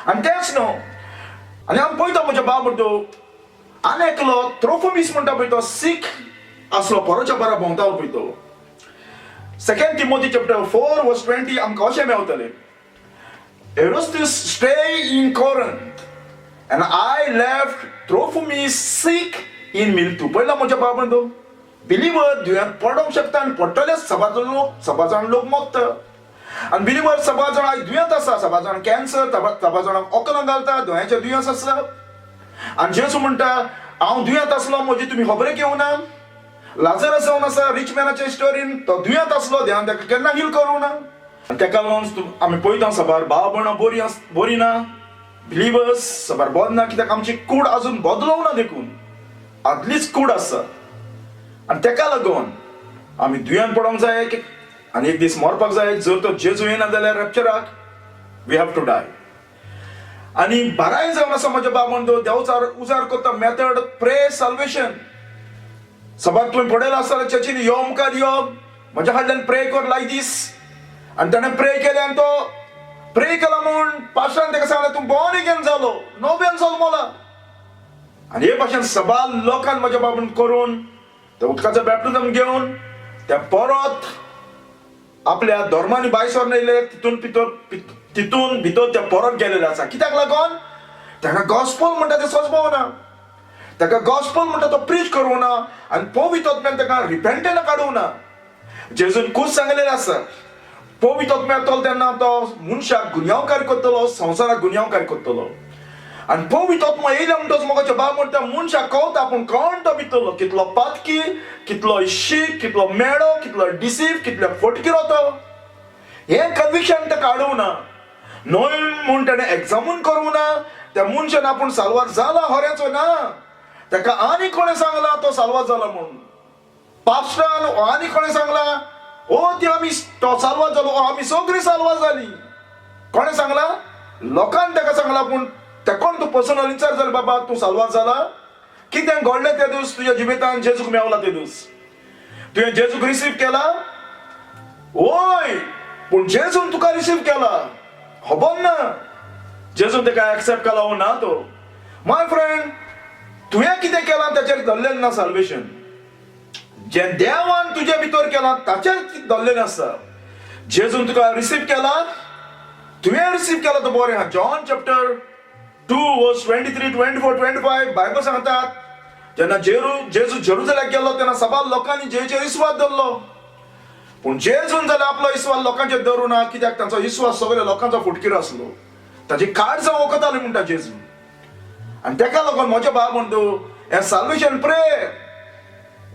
आनी तेंच न्हू. आनी आमी पळयता म्हज्या बाब म्हणटा, आनी एकलो त्रोफिमस म्हणटा पळय तो सीख आसलो, पोराच्या बारा भोंवतालो पळय तो. 2 Timothy chapter 4 verse 20 आमकां अशें मेळटलें, Erastus stay in Corinth and I left Trophimus sick in Miletus. पळयला म्हज्या बाब म्हणटा, बिलीवर दुयेंत पडोंक शकता आनी पडटले. सभा जाण लोक मोगता. आनी बिलीवर सभा जाण आयज दुयेंत आसा. सभा जाण कॅन्सर, सभा जाणांक ओकलां घालता, दोळ्याचें दुयेंस आसा. आनी जेजू म्हणटा, हांव दुयेंत आसलो, म्हजी तुमी खबरेक येवना. लाजरस जावन आसा रिच मॅनाचे स्टोरीन, तो दुयेंत आसलो, देवान ताका केन्ना हील करूं ना. तेका लागून आमी पळयता सबार भाव भयणां बरी ना, बिलिवर्स सबार बरें ना. कित्याक आमची कूड आजून बदलूंक ना देखून, आदलीच कूड आसा. आनी तेका लागून आमी दुयेंत पडोंक जाय आनी एक दीस मरपाक जाय. जर तो जेजू येना जाल्यार रॅप्चराक वी हॅव टू डाय. आणि बराय जावन आसा म्हज्या बाबंदो. देवचार उजार करता मेथड प्रे सल्वेशन. सभात तुम्ही पडयला आसतलें चर्चीन यो मुखार यो म्हज्या कडल्यान प्रे कर लायक दीस. आणि त्याने प्रे केले आणि तो प्रे केला म्हणून पास्टरान ताका सांगलें तूं बॉर्न अगेन जालो, नव्यान जल्मला. आणि हे भाशेन सभा लोकांन म्हज्या बाबून करून त्या उदकाचो बॅप्टिझम घेवन त्या परत आपल्या धर्मांनी भायर सरून येयले. तितून भितर ते परत गेलेले आसा. कित्याक लागून ताका गॉस्पल म्हणटा ते सजमवना, ताका गॉस्पल म्हणटा तो प्रीच करूना आणि पवित्र आत्म्यान ताका रिपेंटन्स काडूना. जेजून खूब सांगलेलें आसा पवित्र आत्मा येतलो तेन्ना तो मनशाक गुन्यांवकारी करतलो, संवसाराक गुन्यांवकारी करतलो. आणि पवित्र आत्मा येयले म्हणटच मोगाचो बाब म्हणटा मनशाक कळटा पूण कळंटा भितरलो कितलो पातकी, कितलो शीक, कितलो मेडो, कितलो डिसीव, कितलो फटकिरो तो. हे कन्विक्शन ताका काडूना. न्हय म्हूण ताणें एक्झामून करूना. त्या मनशान आपूण साल्वार जाला खरेंच ना. ताका आनी कोणें सांगला तो साल्वार जाला म्हणून. पास्टरान आनी कोणें सांगला ओ ती आमी तो साल्वार जालो, आमी सगळीं साल्वार जाली. कोणें सांगला? लोकांनी ताका सांगला. पूण कोण तूं पर्सनल विचार जालें बाबा तूं साल्वार जाला? कितें घडलें ते दीस तुज्या जिवितांत जेजूक मेवला ते दीस? तुवें जेजूक रिसीव केला? ओय, पूण जेजून तुका रिसीव केला खबर ना. जेजून ताका एक्सेप्ट केला हो ना तो. माय फ्रेंड, तुवें कितें केलां ताचेर धरलेलें ना साल्वेशन. जे देवान तुजे भितर केलां ताचेर धरलेलें आसा. जेजून तुका रिसीव केला, तुवें रिसीव केला तो बरें आहा. जॉन चॅप्टर 2 वर्स 23, 24, 25 बायबल सांगतात जेन्ना जेजू जेरुसलेमाक गेलो तेन्ना सभा लोकांनी जेचेर विश्वास धरलो. पूण जेजून जाल्यार आपलो विश्वास लोकांचेर धरूना. कित्याक तांचो विश्वास सगळ्या लोकांचो फुटकीर आसलो. ताची काळजां वखताली म्हणटा जेजू. आणि ताका लागून म्हज्या भाव म्हणटा हें साल्वेशन प्रे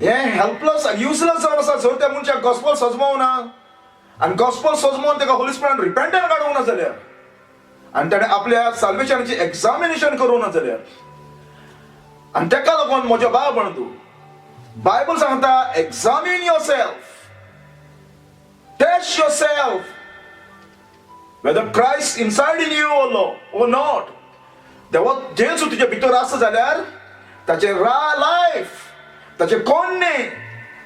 हे हेल्पलेस युजलेस जावन आसा. जर त्या मनशाक गॉस्पल सजमवना आणि गॉस्पल सजमोवन ताका होली स्पिरिटान रिपेंटन्स काडूंक ना जाल्यार आणि ताणें आपल्या साल्वेशनाची एक्झामिनेशन करूंक ना जाल्यार आणि ताका लागून म्हज्या भाव म्हणटा बायबल सांगता examine yourself, test yourself whether Christ inside in you or not. देवा जेजू तुझ्या भितर आसा जाल्यार ताचे लायफ, ताचे कोन्ने,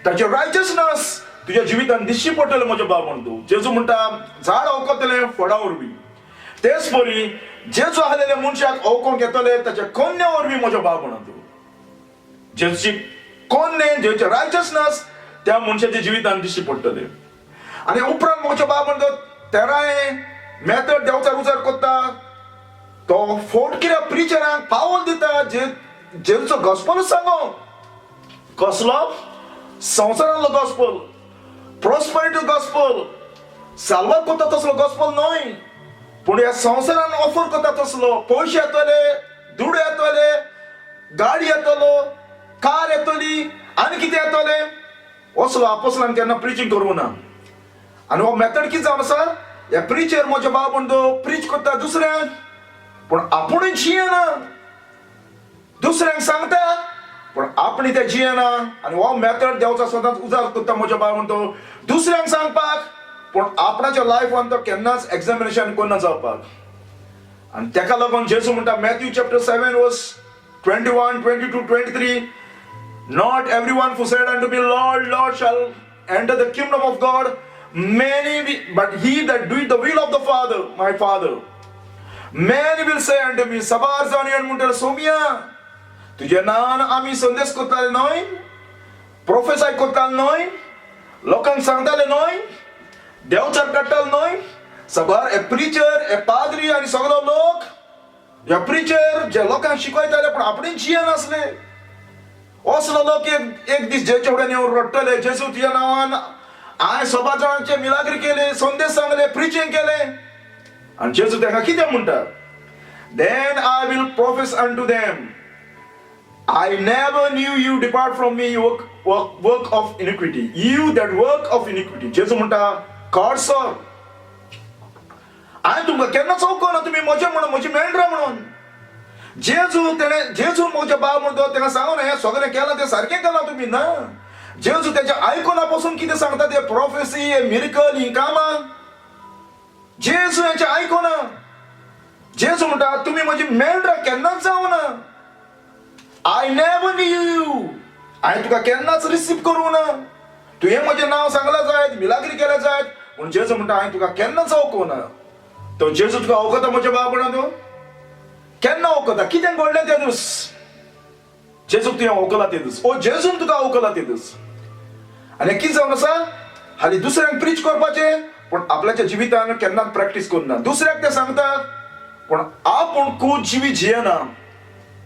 ताचे रायचसनेस तुझ्या जिवितांत दिश्टी पडटले. म्हज्या बाब म्हणटा जेजू म्हणटा झाड ओंकतले फळां वरवीं. तेच परी जेजू आसलेल्या मनशाक ओंकोंक येतले ताचे कोन्ने वरवीं. म्हज्या बाब म्हणटा जेजूची कोन्ने, जेजूचे रायचसनेस त्या मनशाच्या जिवितांत दिश्टी पडटले. आणि उपरांत म्हज्या बाब म्हणटा तेराय मेथड देवचार उजार करता तो फोटकिऱ्या प्रिचरांक पावल दिता जेजूचो गॉस्पलूच सांगो. कसलो? संवसारांतलो गॉस्पल, प्रॉस्पेरिटी गॉस्पल. साल्वार करता तसलो गॉस्पल न्हय, पूण ह्या संवसारान ऑफर करता तसलो. पयशे येतले, दूड येतले, गाडी येतलो, कार येतली, आनी कितें येतले असलो आपोस्टलान केन्ना प्रिचींग करूं ना. आनी हो मेथड कितें जावन आसा ह्या प्रिचर म्हजो बाब म्हणटो प्रीच करता दुसऱ्यांक पूण आपुणूय जियेना. दुसऱ्यांक सांगता पूण आपणी ते जियेना. आनी हो मेथड देवचा सदांच उजार करता म्हजो बाब म्हणटो दुसऱ्यांक सांगपाक पूण आपणाच्या लायफान तो केन्नाच एक्झामिनेशन करना जावपाक. आनी ताका लागून जेजू म्हणटा मॅथ्यू चॅप्टर 7 वर्स 21, 22, 23 Not everyone who said unto me, Lord, Lord, shall enter the kingdom of God, but he that doeth the will of the Father, my Father. Many will say unto me, Sabar जाऊन म्हणटा सोमिया तुझे नान आम्ही संदेश करताले न्हय, प्रोफेसाय करताले न्हय, लोकांक सांगताले न्हय, देवचार काडटाले न्हय. सभार ए प्रिचर, ए पाद्री आनी सगळो लोक ह्या प्रिचर जे लोकांक शिकयताले पूण आपणे जियेनासले. असलो लोक एक दीस जेच्या फुड्यान येवन रडटले जेजू तुज्या नांवान हांवें सभा जाणांचे मिलाग्री केले, संदेश सांगले, प्रिचींग केले. आनी जेजू ताका कितें म्हणटा Then I will profess unto them, I never knew you, depart from me, you work of iniquity. You that work of iniquity. जेजू म्हणटा काडसो हांवें तुमकां केन्नाच ओळखना तुमी म्हजे म्हणून, म्हजी मेंढरां म्हणून. जेजू म्हज्या बाब म्हणटो ताका सांगून हें सगळें केलां तें सारकें केलां तुमी ना. जेजू तेच्या आयकना पासून कितें सांगता ते प्रोफेसी, मिरेकल, ही कामां जेजू हेचें आयकना. जेजू म्हणटा तुम्ही म्हजी मेळटा केन्नाच जावना. I never knew you. हांवें तुका केन्नाच रिसीव करूं ना. तुवें म्हजें नांव सांगलां जायत, मिलाग्री केल्या जायत, पूण जेजू म्हणटा हांवें तुका केन्नाच वळखूना. तो जेजू तुका वळखता म्हज्या बाबणा तूं? केन्ना वळखता? कितें घडलें ते दीस जेजूक तुवें वळखला ते दीस? ओ जेजून तुका वळखला ते दीस. आनी कितें जावन आसा? हालीं दुसऱ्यांक प्रीच करपाचें, पूण आपल्याच्या जिवितान केन्नाच प्रॅक्टीस करना. दुसऱ्याक ते सांगता पूण आपूण खूब जिवी जियेना.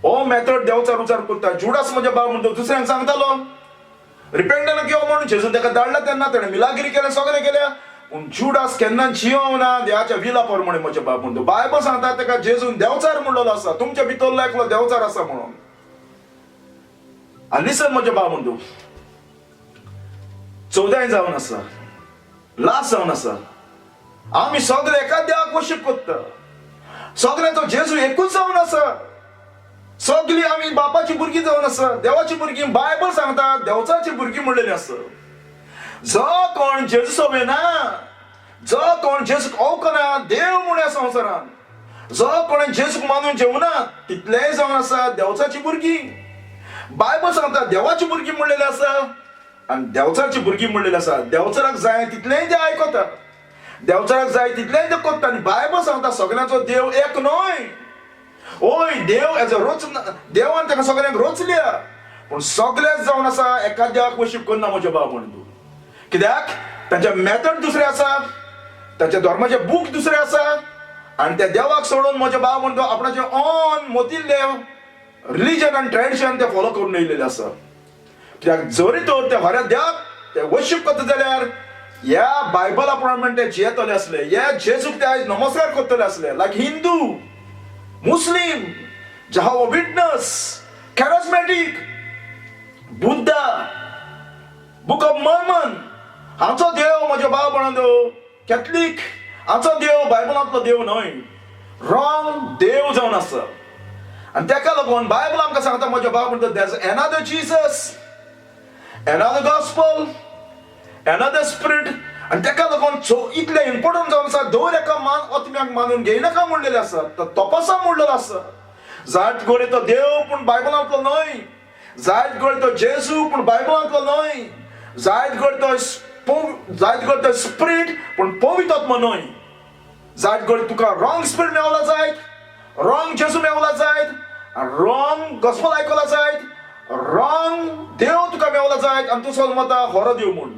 हो मेथड देंवचार उचार करता. जुडास म्हज्या बाब म्हणटा दुसऱ्यांक सांगतालो रिपेंटंट घेवं म्हणून जेजून ताका धाडला तेन्ना ताणें मिलागिरी केलें, सगळें केलें, पूण जुडास केन्ना जियोवना देवाच्या विला प्रमाणे म्हज्या बाब म्हणटा. बायबल सांगता ताका जेजून देंवचार म्हणलेलो आसा, तुमच्या भितरलो एकलो देंवचार आसा म्हणून. आनी लिसन म्हज्या बाब म्हणटा 14 जावन आसा, लास्ट जावन आसा. आमी सगळे एकाच देवाक वर्शीप करता. सगळ्यांचो जेजू एकूच जावन आसा. सगळीं आमी बापाची भुरगीं जावन आसा, देवाची भुरगीं. बायबल सांगता देवचाची भुरगीं म्हणलेलीं आसा. जो कोण जेजू सोबेना, जो कोण जेजूक वळखना देव म्हूण संवसारान, जो कोणें जेजूक मानून जेवना तितलेय जावन आसा देवचाची भुरगीं. बायबल सांगता देवाची भुरगीं म्हणलेलीं आसा आनी देवचाची भुरगीं म्हणलेलीं आसा. देवचाराक जाय तितलेंय ते आयकता, देवचाराक जाय तितलेंय ते करता. आनी बायबल सांगता सगळ्यांचो देव एक न्हय. ओय देव एज अ रोच, देवान ताका सगळ्यांक रोचल्या, पूण सगळेच जावन आसा एका देवाक वर्शीप करना म्हज्या बाब म्हण तूं. कित्याक तांचे मेथड दुसरे आसा, तांचे धर्माचे बूक दुसरे आसा, आनी त्या देवाक सोडून म्हज्या बाब म्हण तूं आपणाचे ऑन मोतिल्ले रिलीजन आनी ट्रेडिशन ते फॉलो करून येयलेले आसा. कित्याक जरी तर ते खऱ्या देवाक ते वर्शीप करता जाल्यार ह्या बायबला प्रमाणे ते जियेतले आसले, ह्या जेजूक ते आयज नमस्कार करतले आसले. Like Hindu, Muslim, Jehovah witness, charismatic, Buddha, book of Mormon, हांचो देव म्हज्या बाब म्हणून कॅथलीक, हांचो देव बायबलांतलो देव न्हय, रॉंग देव जावन आसा. आनी ताका लागून बायबल आमकां सांगता म्हज्या बाब म्हणटा there is another Jesus, another gospel, another spirit. आनी ताका लागून इतलें इम्पॉर्टंट जावन आसा. दर एका आत्म्याक मानून घेयनाका म्हणलेलें आसा, तो तपासा म्हणलेलो आसा. जायत घडये तो देव पूण बायबलांतलो न्हय, जायत घडये तो जेजू पूण बायबलांतलो न्हय, जायत घडये तो स्पिरीट पूण पवित्र आत्मा न्हय. जायत घडये तुका रॉंग स्पिरीट मेवला जायत, रॉंग जेजू मेवला जायत, रॉंग गॉस्पल आयकला जायत, रॉंग देव तुका मेवला जायत, आनी तूं सोल म्हणटा खरो देव म्हूण.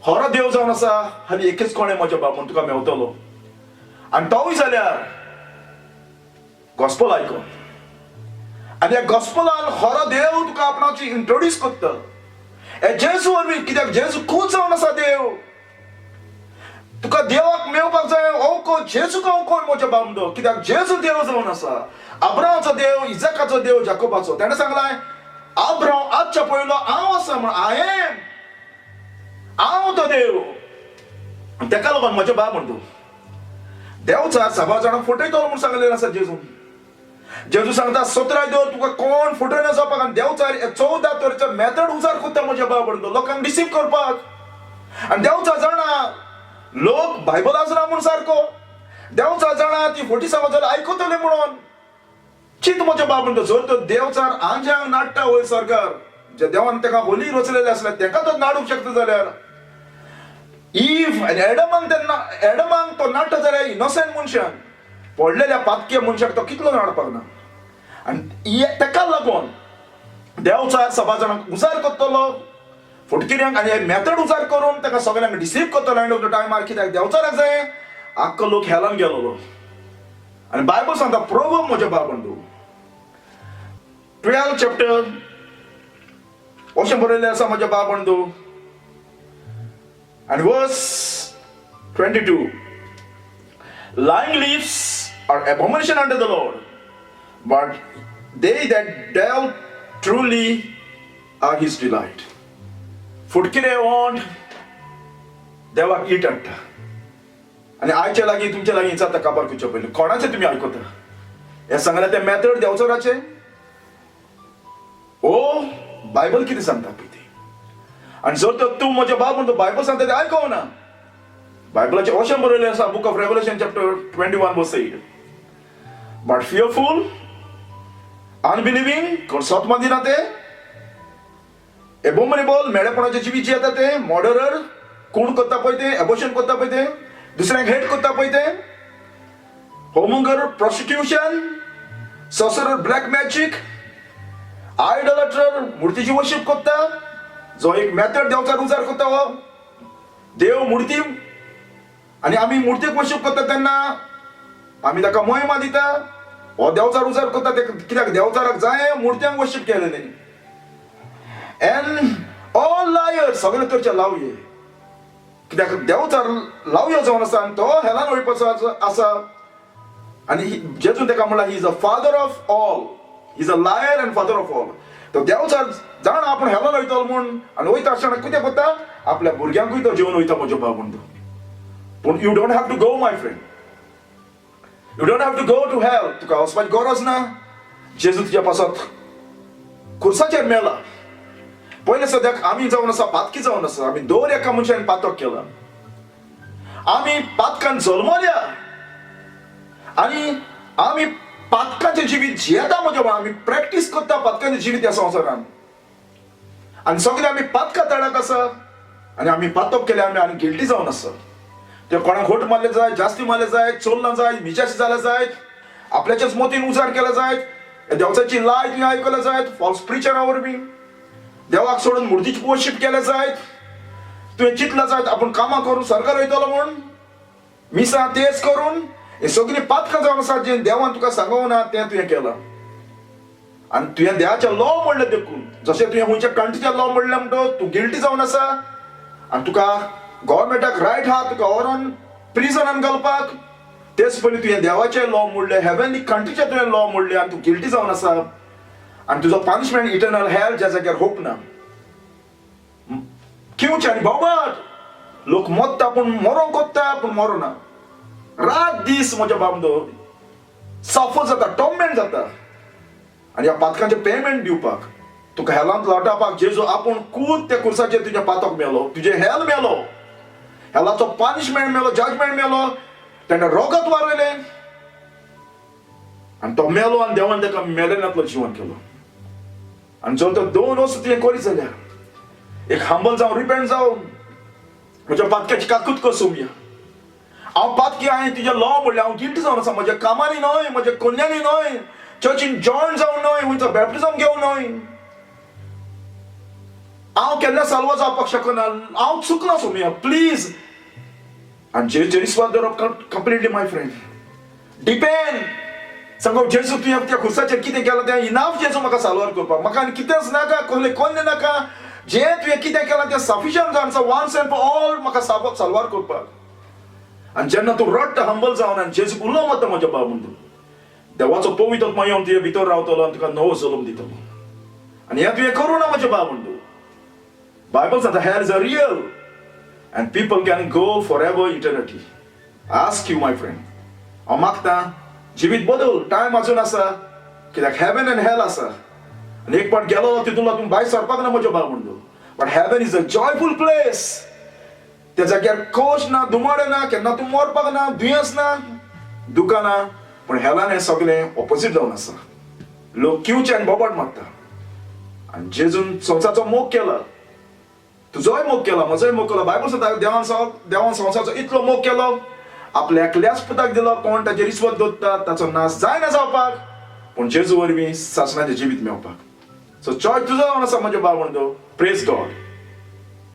खरो देव जावन आसा आनी एकच कोणें म्हज्या बाब म्हूण तुका मेवतलो. आनी तोय जाल्यार गॉस्पल आयकून. आनी ह्या गॉस्पलान खरो देव तुका आपणाची इंट्रोड्यूस करता. हे जेजू वरवीं, कित्याक जेजू खूब जावन आसा देव. तुका देवाक मेवपाक जाय ओको जेजूक ओको म्हज्या बाब म्हणटा. कित्याक जेजू देव जावन आसा. अब्राहामाचो देव, इजाकाचो देव, जाकोबाचो. ताणें सांगलां अब्राहम आजच्या पयलो हांव आसा म्हण. हांव तो देव. ताका लागून म्हज्या बाब म्हणटा देवचार 7 जाणांक फटयतलो म्हूण सांगलेलें आसा जेजून. जेजू सांगता 17 देव तुका कोण फटयना जावपाक. आनी देवचार 14 तरेचो मेथड उजार करता म्हज्या बाब म्हणटा लोकांक डिसीव करपाक. आनी देवचार जाणा लोक बायबल आसना म्हूण सारको. देवचार जाणा ती 47 जाल्यार आयकतले म्हणून. चिंत म्हज्या बाब म्हणटा जर तर देवचार आंजांक नाडटा वयर सरकार, जे देवान ताका होली रचलेले आसले ताका तो नाडूंक शकता जाल्यार इफ एडमांक तो नाडटा जाल्यार इनोसेंट मनशान, पडलेल्या पातके मनशाक तो कितलो नाडपाक ना. आनी ताका लागून देवचार 7 जाणांक उजार करतलो फुटकिऱ्यांक, आनी हे मेथड उजार करून ताका सगळ्यांक डिसीव करतलो एंड ऑफ द टायमार. कित्याक देवचाराक जाय आख्खो लोक हेलान गेलोलो. आनी बायबल सांगता प्रोवर्ब म्हज्या बाब म्हणटा 12 चॅप्टर अशें बरयलें आसा म्हज्या बाब म्हणटा आनी वर्स 22. Lying lips are abomination unto the Lord, but they that deal truly are his delight. फुटकिरे ओंड देवाक ईट हाडटा. आनी आयच्या लागीं तुमच्या लागीं जाता काबार करचे पयलीं कोणाचें तुमी आयकता? हे सांगलें ते मेथड देवचाराचे ओ बायबल कितें सांगता पळय ती. आनी जर तर तूं म्हज्या बाब म्हणटा बायबल सांगता तें आयकवना. बायबलाचें अशें बरयलें आसा बुक ऑफ रेवलेशन चॅप्टर 21 वर्स 8. बट फियरफुल, अनबिलिव्हिंग, कोण स्वत मानिना ते, एबोमिनेबल, मेळेपणाचे जिवीत जे येता ते, मर्डरर, खून करता पळय ते, एबॉर्शन करता पळय ते, दुसऱ्यांक हेट करता पळय ते, होमोंगर, प्रोस्टिट्यूशन, सॉसरर, ब्लॅक मॅजिक, आयडॉलटर, मूर्तीची वर्शिप करता, जो एक मेथड देवचार उजार करता हो देव मूर्ती, आणि आम्ही मूर्तीक वर्शिप करता तेन्ना आम्ही ताका महिमा दिता, हो देवचार उजार करता ते कित्याक देवचाराक जाय मूर्त्यांक वर्शिप केलेले. एंड ऑल लायर, सगळे तरेचे लावये, कित्याक देवचार लावयो जावन आसा आनी तो हेलान वयपाचो आसा. आणि जेजून ताका म्हणला he is a father of all, he is a liar and father of all. तो देवचार जाण आपण हेलान वयतलो म्हूण आनी वयता आसतना कितें करता, आपल्या भुरग्यांकूय तो जेवन वयता म्हजो भाव म्हणटा. पूण you don't have to go my friend, you don't have to go to hell. तुका वचपाची गरज ना. जेजू तुज्या पासत खुर्साचेर मेला. पयले सद्याक आमी जावन आसा पातकी जावन आसा. आमी दर एका मनशान पातक केला. आमी पातकान जल्मल्या आनी आमी पातकाचें जिवीत जियेता म्हज्या भाव. आमी प्रॅक्टीस करता पातकाचें जिवीत ह्या संवसारान. आनी सगळे आमी पातका तडाक आसा आनी आमी पातक केले आनी गिल्टी जावन आसा. ते कोणाक खोट मारले जाय, जास्ती मारले जाय, चोरला जाय, मिजाशी जाले जायत, आपल्याच्याच मोतीन उजार केला जायत, देवचाची लाय तुवें आयकला जायत, फॉल्स प्रिचरा वरवीं देवाक सोडून मूर्तीची वर्शिप केले जायत, तुवें चिंतला जायत आपण कामां करून सरकार वयतलो म्हूण, मिसां तेच करून, हे सगळीं पातकां जावन आसा जें देवान तुका सांगूंक ना तें तुवें केलां. आनी तुवें देवाचें लॉ म्हणलें देखून, जशें तुवें खंयच्या कंट्रीचें लॉ म्हणलें म्हणटो तूं गिल्टी जावन आसा आनी तुका गव्हर्मेंटाक रायट आहा तुका व्हरोन प्रिजनान घालपाक. तेच पयलीं तुवें देवाचें लॉ म्हणलें, हेवनली कंट्रीचें तुवें लॉ म्हणलें आनी तूं गिल्टी जावन आसा आनी तुजो पनिशमेंट इटर्नल हेल ज्या जाग्यार होप ना. किंवचे आनी बोबाट, लोक मरता पूण मरोंक कोत्ता पूण मरोना. रात दीस म्हज्या बामदो सफर जाता, टॉर्मेंट जाता. आनी ह्या पातकांचें पेमेंट दिवपाक तुका हेलांत लोटावपाक जेजू आपूण कूद त्या कुर्साचेर तुजें पातक मेलो, तुजें हेल मेलो, हेलाचो पनिशमेंट मेलो, जजमेंट मेलो, तेणें रोगत वारयलें आनी तो मेलो आनी देवान ताका मेलेनातलो जिवन केलो. आनी जर तो 2 वर्स तुवें करीत जाल्यार एक हंबल जावन रिपेंट जावन म्हज्या पातक्याची काकूत कर सोमया. हांव पातकी हांवें तुजें लॉ म्हणलें, हांव गिल्टी जावन आसा. म्हज्या कामांनी न्हय, म्हज्या कन्यांनी न्हय, चर्चीन जॉयन जावन न्हय, खंयचो बॅप्टिजम घेवन न्हय, हांव केन्ना साल्वा जावपाक शकना. हांव चुकलो सोमया, प्लीज. आनी जेजूचेर विस्वास दवरप कंप्लिटली माय फ्रेंड. डिपेंड सांगो जेजू तुवें त्या खुर्साचेर कितें केलां तें इनाफ जेजू म्हाका साल्वार करपाक. म्हाका आनी कितेंच नाका, कसलें कोन्ने नाका. जें तुवें कितें केलां तें सफिशियंट जावन आसा, वन्स एंड फॉर ऑल म्हाका साल्वार करपाक. आनी जेन्ना तूं रडटा हंबल जावन आनी जेजूक उलो मारता म्हज्या भाव म्हणून, देवाचो पवित्र आत्मा येवन तुजे भितर रावतलो आनी तुका नवो जल्म दितलो. आनी हें तुवें करूं ना म्हज्या भाव म्हणून. बायबल सांगता hell is a real and people can go forever eternity. Ask you my friend. हांव मागता जिवीत बदल, टायम अजून आसा, कित्याक हेवन एंड हेल आसा. आनी एक पाट गेलो तितून तूं भायर सरपाक ना म्हज्या भाव म्हणून. But heaven is a joyful place. त्या जाग्यार खोश ना, दुमाडे ना, केन्ना तूं मरपाक ना, दुयेंस ना, दुकां ना. पूण हेलान हें सगळें ऑपोजीट जावन आसा. लोक किवचे आनी बोबाट मारता. आनी जेजून संवसाराचो मोग केला, तुजोय मोग केला, म्हजोय मोग केलो. बायबल सांगता देवान संवसाराचो इतलो मोग केलो, आपल्या एकल्याच पुताक दिलो, कोण ताचेर विस्वास दवरता ताचो नाश जायना जावपाक, पूण जेजू वरवीं सासणाचें जिवीत मेळपाक. सो चॉयस तुजो जावन आसा म्हज्या भाव म्हणटो. Praise God.